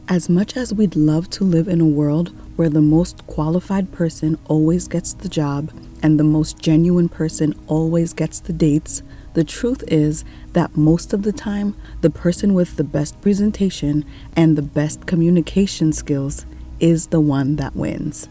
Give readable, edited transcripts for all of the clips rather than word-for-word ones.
As much as we'd love to live in a world where the most qualified person always gets the job and the most genuine person always gets the dates, the truth is that most of the time, the person with the best presentation and the best communication skills is the one that wins.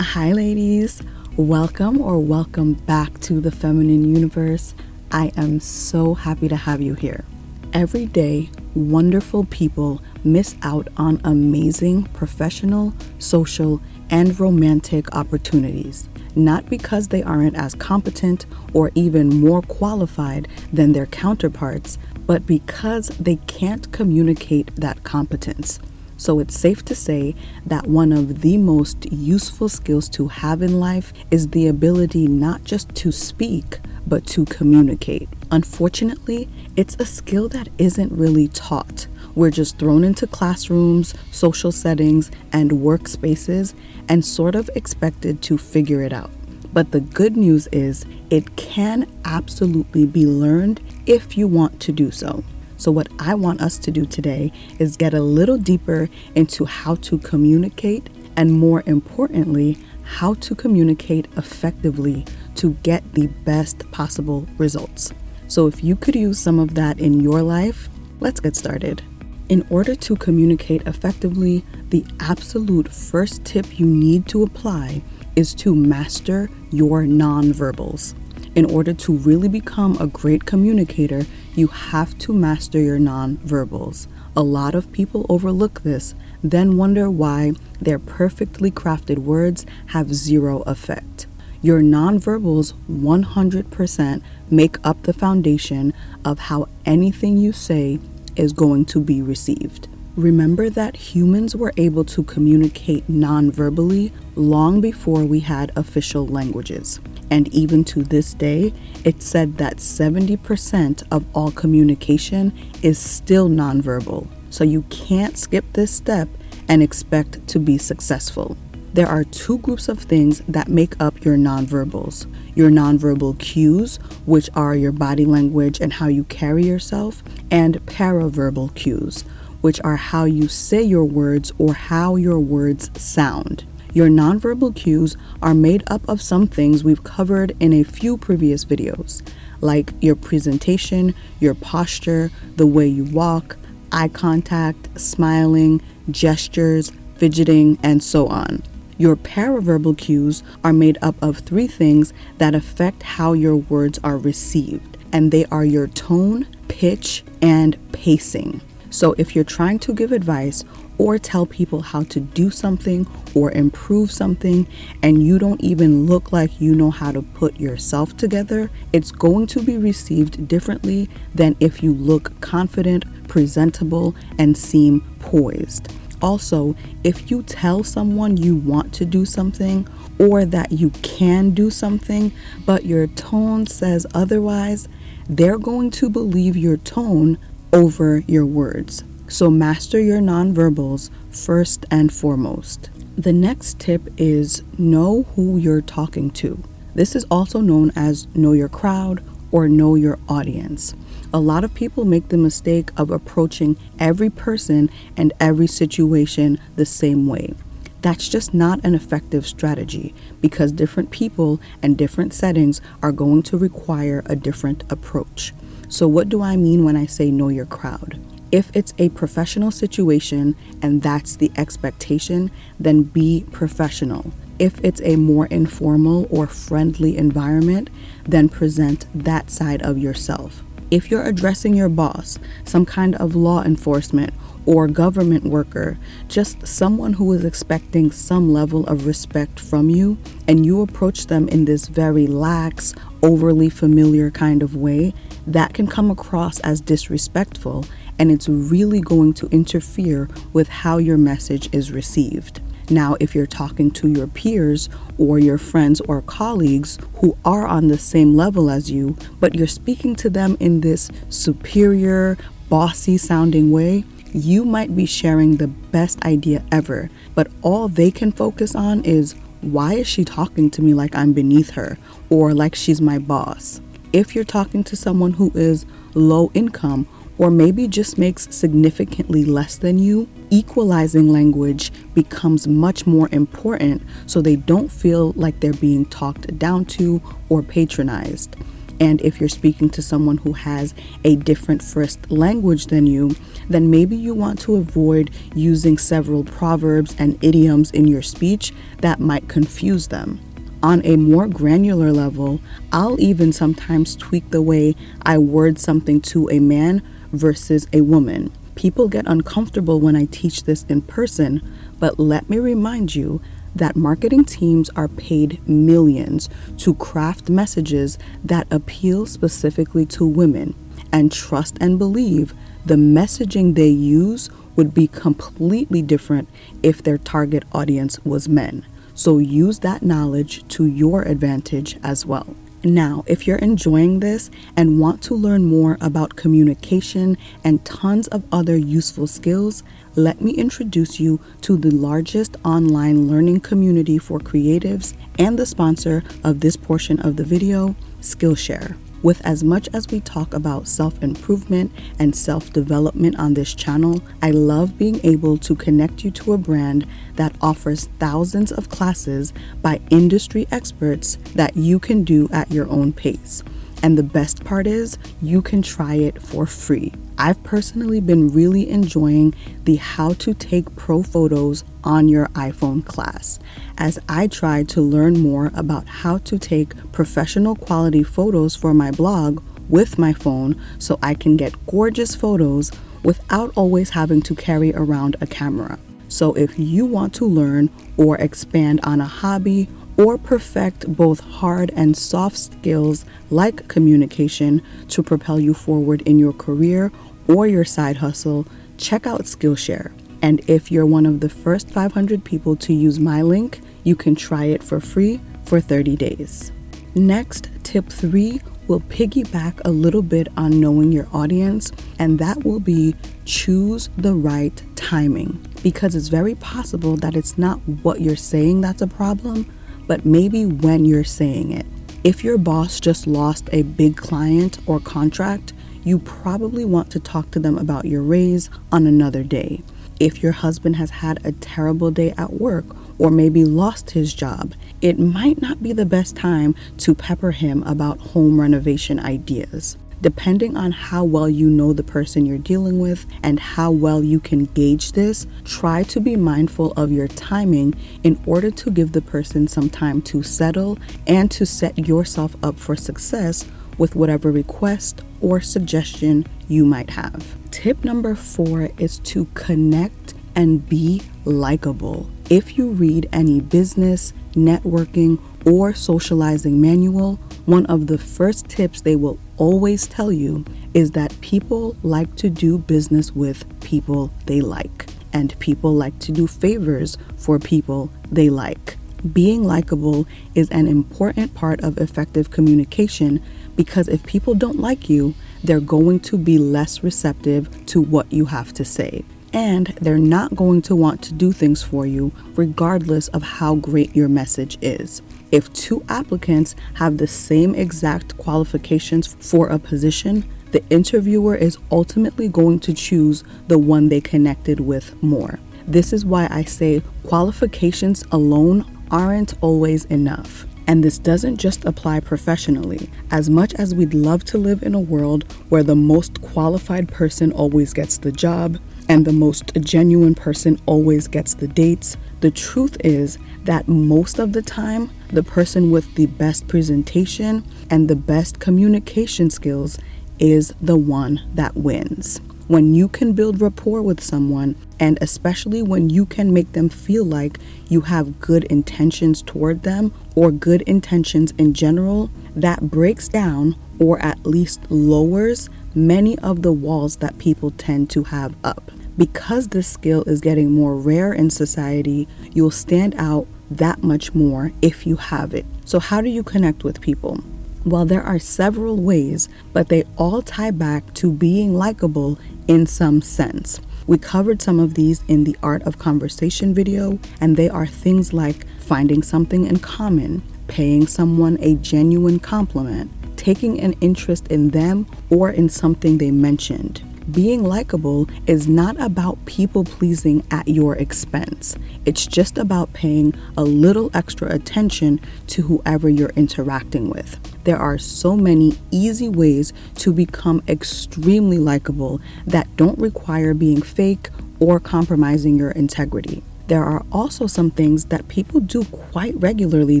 Hi ladies, welcome back to the Feminine Universe. I am so happy to have you here. Every day, wonderful people miss out on amazing professional, social, and romantic opportunities, not because they aren't as competent or even more qualified than their counterparts, but because they can't communicate that competence. So it's safe to say that one of the most useful skills to have in life is the ability not just to speak, but to communicate. Unfortunately, it's a skill that isn't really taught. We're just thrown into classrooms, social settings, and workspaces and sort of expected to figure it out. But the good news is it can absolutely be learned if you want to do so. So what I want us to do today is get a little deeper into how to communicate and, more importantly, how to communicate effectively to get the best possible results. So if you could use some of that in your life, let's get started. In order to communicate effectively, the absolute first tip you need to apply is to master your nonverbals. In order to really become a great communicator, you have to master your nonverbals. A lot of people overlook this, then wonder why their perfectly crafted words have zero effect. Your nonverbals 100% make up the foundation of how anything you say is going to be received. Remember that humans were able to communicate non-verbally long before we had official languages. And even to this day, it's said that 70% of all communication is still non-verbal. So you can't skip this step and expect to be successful. There are two groups of things that make up your nonverbals. Your nonverbal cues, which are your body language and how you carry yourself, and paraverbal cues, which are how you say your words or how your words sound. Your nonverbal cues are made up of some things we've covered in a few previous videos, like your presentation, your posture, the way you walk, eye contact, smiling, gestures, fidgeting, and so on. Your paraverbal cues are made up of three things that affect how your words are received, and they are your tone, pitch, and pacing. So if you're trying to give advice or tell people how to do something or improve something, and you don't even look like you know how to put yourself together, it's going to be received differently than if you look confident, presentable, and seem poised. Also, if you tell someone you want to do something or that you can do something, but your tone says otherwise, they're going to believe your tone over your words. So master your nonverbals first and foremost. The next tip is know who you're talking to. This is also known as know your crowd or know your audience. A lot of people make the mistake of approaching every person and every situation the same way. That's just not an effective strategy because different people and different settings are going to require a different approach. So what do I mean when I say know your crowd? If it's a professional situation and that's the expectation, then be professional. If it's a more informal or friendly environment, then present that side of yourself. If you're addressing your boss, some kind of law enforcement or government worker, just someone who is expecting some level of respect from you, and you approach them in this very lax, overly familiar kind of way, that can come across as disrespectful, and it's really going to interfere with how your message is received. Now, if you're talking to your peers or your friends or colleagues who are on the same level as you, but you're speaking to them in this superior, bossy sounding way, you might be sharing the best idea ever, but all they can focus on is, why is she talking to me like I'm beneath her or like she's my boss? If you're talking to someone who is low income or maybe just makes significantly less than you, Equalizing language becomes much more important so they don't feel like they're being talked down to or patronized. And if you're speaking to someone who has a different first language than you, then maybe you want to avoid using several proverbs and idioms in your speech that might confuse them. On a more granular level, I'll even sometimes tweak the way I word something to a man versus a woman. People get uncomfortable when I teach this in person, but let me remind you that marketing teams are paid millions to craft messages that appeal specifically to women. And trust and believe, the messaging they use would be completely different if their target audience was men. So use that knowledge to your advantage as well. Now, if you're enjoying this and want to learn more about communication and tons of other useful skills, let me introduce you to the largest online learning community for creatives and the sponsor of this portion of the video, Skillshare. With as much as we talk about self-improvement and self-development on this channel, I love being able to connect you to a brand that offers thousands of classes by industry experts that you can do at your own pace. And the best part is, you can try it for free. I've personally been really enjoying the How to Take Pro Photos on Your iPhone class, as I try to learn more about how to take professional quality photos for my blog with my phone so I can get gorgeous photos without always having to carry around a camera. So if you want to learn or expand on a hobby or perfect both hard and soft skills like communication to propel you forward in your career or your side hustle, check out Skillshare. And if you're one of the first 500 people to use my link, you can try it for free for 30 days. Next, tip 3 will piggyback a little bit on knowing your audience, and that will be choose the right timing. Because it's very possible that it's not what you're saying that's a problem, but maybe when you're saying it. If your boss just lost a big client or contract, you probably want to talk to them about your raise on another day. If your husband has had a terrible day at work or maybe lost his job, it might not be the best time to pepper him about home renovation ideas. Depending on how well you know the person you're dealing with and how well you can gauge this, try to be mindful of your timing in order to give the person some time to settle and to set yourself up for success with whatever request or suggestion you might have. Tip number 4 is to connect and be likable. If you read any business, networking, or socializing manual, one of the first tips they will always tell you is that people like to do business with people they like, and people like to do favors for people they like. Being likable is an important part of effective communication because if people don't like you, they're going to be less receptive to what you have to say. And they're not going to want to do things for you regardless of how great your message is. If 2 applicants have the same exact qualifications for a position, the interviewer is ultimately going to choose the one they connected with more. This is why I say qualifications alone aren't always enough. And this doesn't just apply professionally. As much as we'd love to live in a world where the most qualified person always gets the job and the most genuine person always gets the dates, the truth is that most of the time, the person with the best presentation and the best communication skills is the one that wins. When you can build rapport with someone, and especially when you can make them feel like you have good intentions toward them or good intentions in general, that breaks down or at least lowers many of the walls that people tend to have up. Because this skill is getting more rare in society, you'll stand out that much more if you have it. So how do you connect with people? Well, there are several ways, but they all tie back to being likable in some sense. We covered some of these in the Art of Conversation video, and they are things like finding something in common, paying someone a genuine compliment, taking an interest in them or in something they mentioned, Being likable is not about people pleasing at your expense. It's just about paying a little extra attention to whoever you're interacting with. There are so many easy ways to become extremely likable that don't require being fake or compromising your integrity. There are also some things that people do quite regularly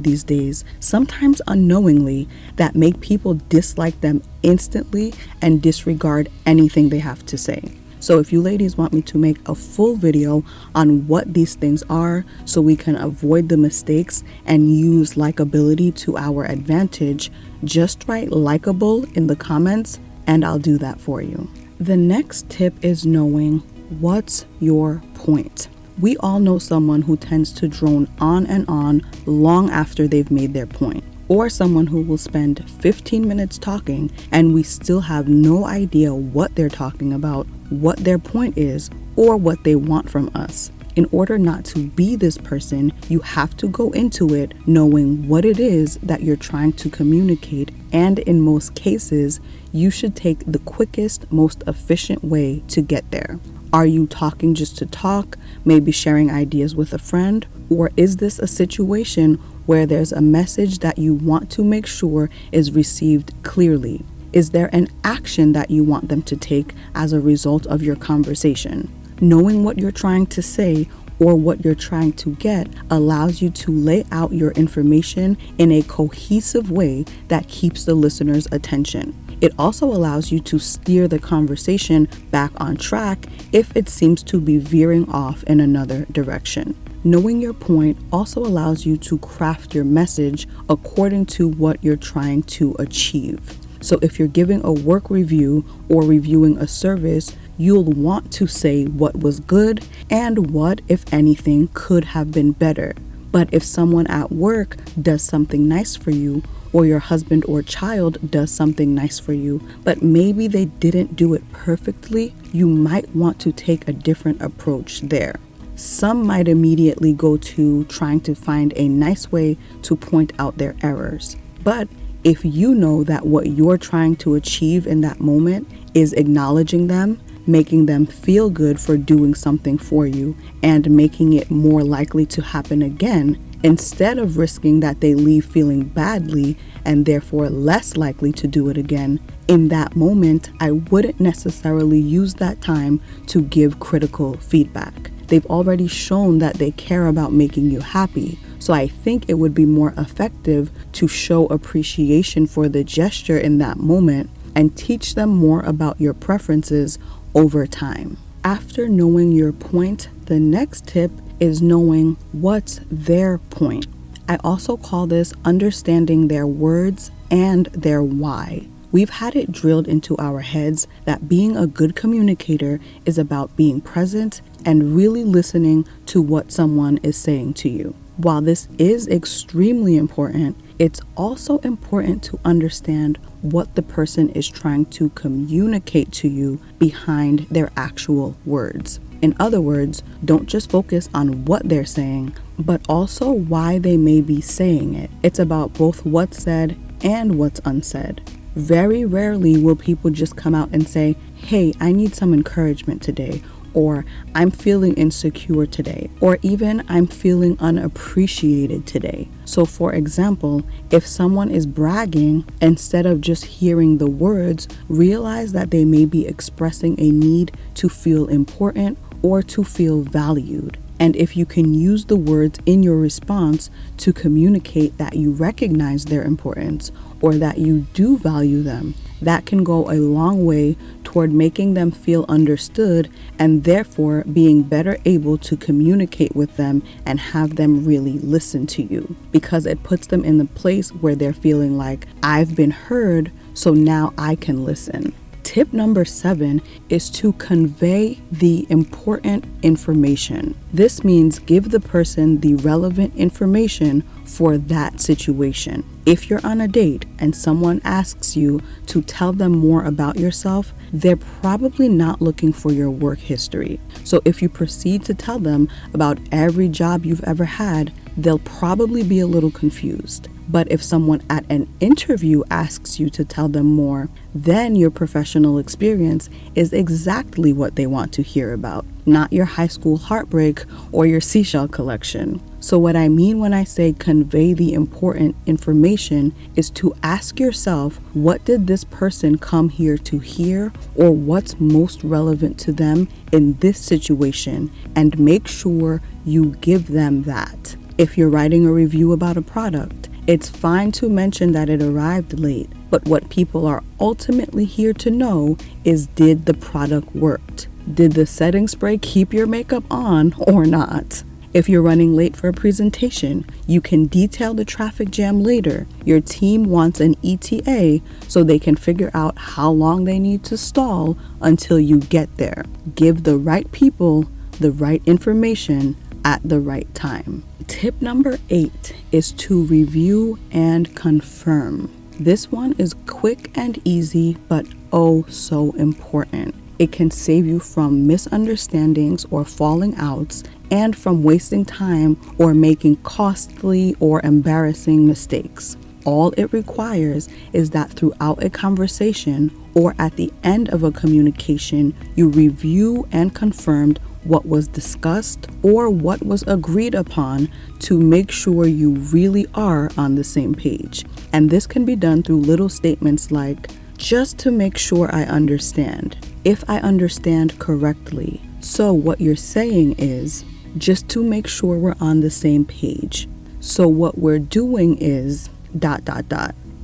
these days, sometimes unknowingly, that make people dislike them instantly and disregard anything they have to say. So if you ladies want me to make a full video on what these things are so we can avoid the mistakes and use likability to our advantage, just write likable in the comments and I'll do that for you. The next tip is knowing what's your point. We all know someone who tends to drone on and on long after they've made their point, or someone who will spend 15 minutes talking and we still have no idea what they're talking about, what their point is, or what they want from us. In order not to be this person, you have to go into it knowing what it is that you're trying to communicate, and in most cases, you should take the quickest, most efficient way to get there. Are you talking just to talk, maybe sharing ideas with a friend? Or is this a situation where there's a message that you want to make sure is received clearly? Is there an action that you want them to take as a result of your conversation? Knowing what you're trying to say or what you're trying to get allows you to lay out your information in a cohesive way that keeps the listener's attention. It also allows you to steer the conversation back on track if it seems to be veering off in another direction. Knowing your point also allows you to craft your message according to what you're trying to achieve. So if you're giving a work review or reviewing a service, you'll want to say what was good and what, if anything, could have been better. But if someone at work does something nice for you, or your husband or child does something nice for you, but maybe they didn't do it perfectly, you might want to take a different approach there. Some might immediately go to trying to find a nice way to point out their errors. But if you know that what you're trying to achieve in that moment is acknowledging them, making them feel good for doing something for you, and making it more likely to happen again, instead of risking that they leave feeling badly and therefore less likely to do it again, in that moment, I wouldn't necessarily use that time to give critical feedback. They've already shown that they care about making you happy. So I think it would be more effective to show appreciation for the gesture in that moment and teach them more about your preferences over time. After knowing your point, the next tip is knowing what's their point. I also call this understanding their words and their why. We've had it drilled into our heads that being a good communicator is about being present and really listening to what someone is saying to you. While this is extremely important, it's also important to understand what the person is trying to communicate to you behind their actual words. In other words, don't just focus on what they're saying, but also why they may be saying it. It's about both what's said and what's unsaid. Very rarely will people just come out and say, "Hey, I need some encouragement today," or "I'm feeling insecure today," or even "I'm feeling unappreciated today." So for example, if someone is bragging, instead of just hearing the words, realize that they may be expressing a need to feel important or to feel valued. And if you can use the words in your response to communicate that you recognize their importance or that you do value them, that can go a long way toward making them feel understood and therefore being better able to communicate with them and have them really listen to you, because it puts them in the place where they're feeling like, I've been heard, so now I can listen. Tip number 7 is to convey the important information. This means give the person the relevant information for that situation. If you're on a date and someone asks you to tell them more about yourself, they're probably not looking for your work history. So if you proceed to tell them about every job you've ever had, they'll probably be a little confused. But if someone at an interview asks you to tell them more, then your professional experience is exactly what they want to hear about, not your high school heartbreak or your seashell collection. So what I mean when I say convey the important information is to ask yourself, what did this person come here to hear, or what's most relevant to them in this situation, and make sure you give them that. If you're writing a review about a product, it's fine to mention that it arrived late, but what people are ultimately here to know is, did the product work? Did the setting spray keep your makeup on or not? If you're running late for a presentation, you can detail the traffic jam later. Your team wants an ETA so they can figure out how long they need to stall until you get there. Give the right people the right information at the right time. Tip number 8 is to review and confirm. This one is quick and easy, but oh so important. It can save you from misunderstandings or falling outs, and from wasting time or making costly or embarrassing mistakes. All it requires is that throughout a conversation or at the end of a communication, you review and confirmed what was discussed or what was agreed upon to make sure you really are on the same page. And this can be done through little statements like, just to make sure I understand, if I understand correctly. So what you're saying is, just to make sure we're on the same page. So what we're doing is ...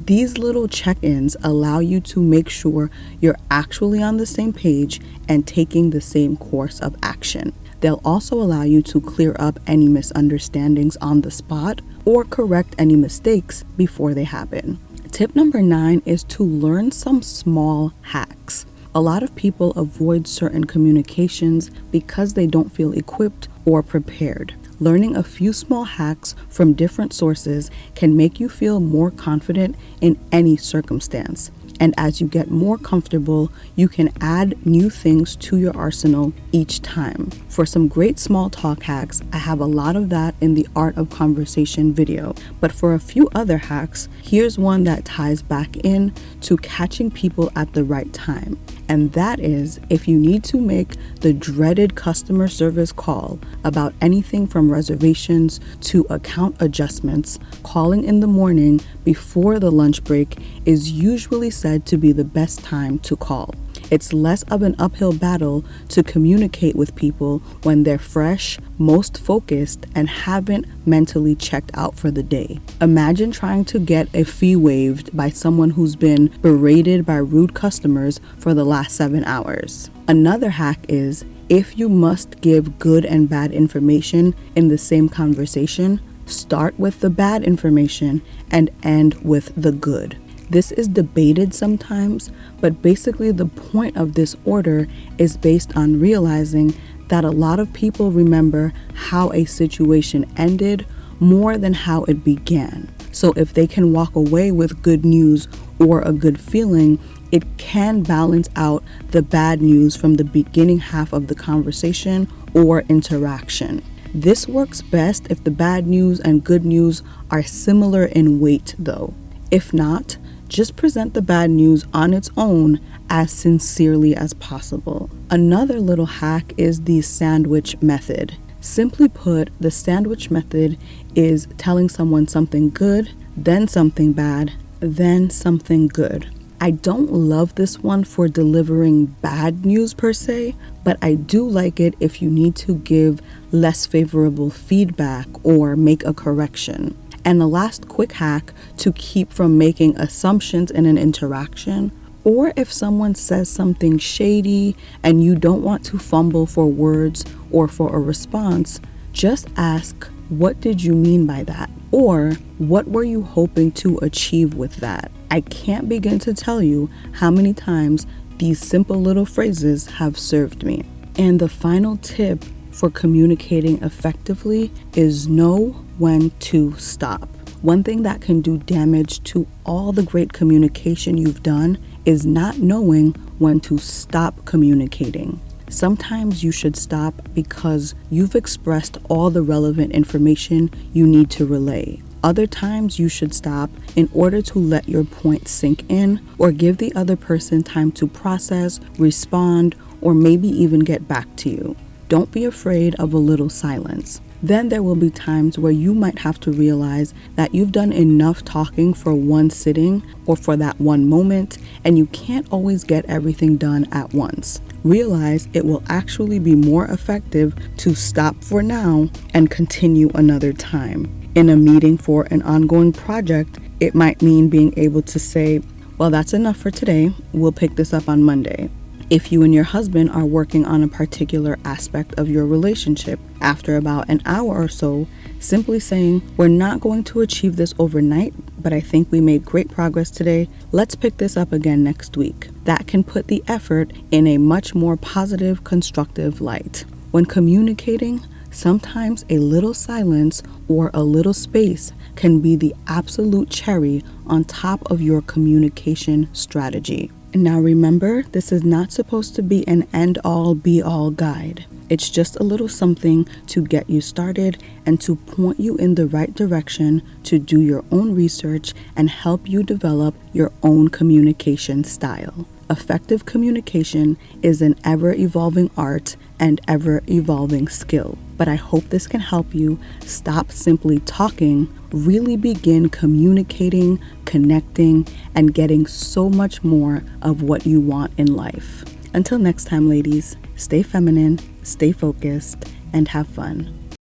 These little check-ins allow you to make sure you're actually on the same page and taking the same course of action. They'll also allow you to clear up any misunderstandings on the spot or correct any mistakes before they happen. Tip number 9 is to learn some small hacks. A lot of people avoid certain communications because they don't feel equipped or prepared. Learning a few small hacks from different sources can make you feel more confident in any circumstance. And as you get more comfortable, you can add new things to your arsenal each time. For some great small talk hacks, I have a lot of that in the Art of Conversation video. But for a few other hacks, here's one that ties back in to catching people at the right time. And that is, if you need to make the dreaded customer service call about anything from reservations to account adjustments, calling in the morning before the lunch break is usually said to be the best time to call. It's less of an uphill battle to communicate with people when they're fresh, most focused, and haven't mentally checked out for the day. Imagine trying to get a fee waived by someone who's been berated by rude customers for the last 7 hours. Another hack is, if you must give good and bad information in the same conversation, start with the bad information and end with the good. This is debated sometimes, but basically the point of this order is based on realizing that a lot of people remember how a situation ended more than how it began. So if they can walk away with good news or a good feeling, it can balance out the bad news from the beginning half of the conversation or interaction. This works best if the bad news and good news are similar in weight though. If not, just present the bad news on its own as sincerely as possible. Another little hack is the sandwich method. Simply put, the sandwich method is telling someone something good, then something bad, then something good. I don't love this one for delivering bad news per se, but I do like it if you need to give less favorable feedback or make a correction. And the last quick hack to keep from making assumptions in an interaction, or if someone says something shady and you don't want to fumble for words or for a response, just ask, what did you mean by that? Or what were you hoping to achieve with that? I can't begin to tell you how many times these simple little phrases have served me. And the final tip for communicating effectively is know when to stop. One thing that can do damage to all the great communication you've done is not knowing when to stop communicating. Sometimes you should stop because you've expressed all the relevant information you need to relay. Other times you should stop in order to let your point sink in or give the other person time to process, respond, or maybe even get back to you. Don't be afraid of a little silence. Then there will be times where you might have to realize that you've done enough talking for one sitting or for that one moment, and you can't always get everything done at once. Realize it will actually be more effective to stop for now and continue another time. In a meeting for an ongoing project, it might mean being able to say, well, that's enough for today. We'll pick this up on Monday. If you and your husband are working on a particular aspect of your relationship, after about an hour or so, simply saying, we're not going to achieve this overnight, but I think we made great progress today. Let's pick this up again next week. That can put the effort in a much more positive, constructive light. When communicating, sometimes a little silence or a little space can be the absolute cherry on top of your communication strategy. Now remember, this is not supposed to be an end-all, be-all guide. It's just a little something to get you started and to point you in the right direction to do your own research and help you develop your own communication style. Effective communication is an ever-evolving art and ever-evolving skill. But I hope this can help you stop simply talking, really begin communicating, connecting, and getting so much more of what you want in life. Until next time, ladies, stay feminine, stay focused, and have fun.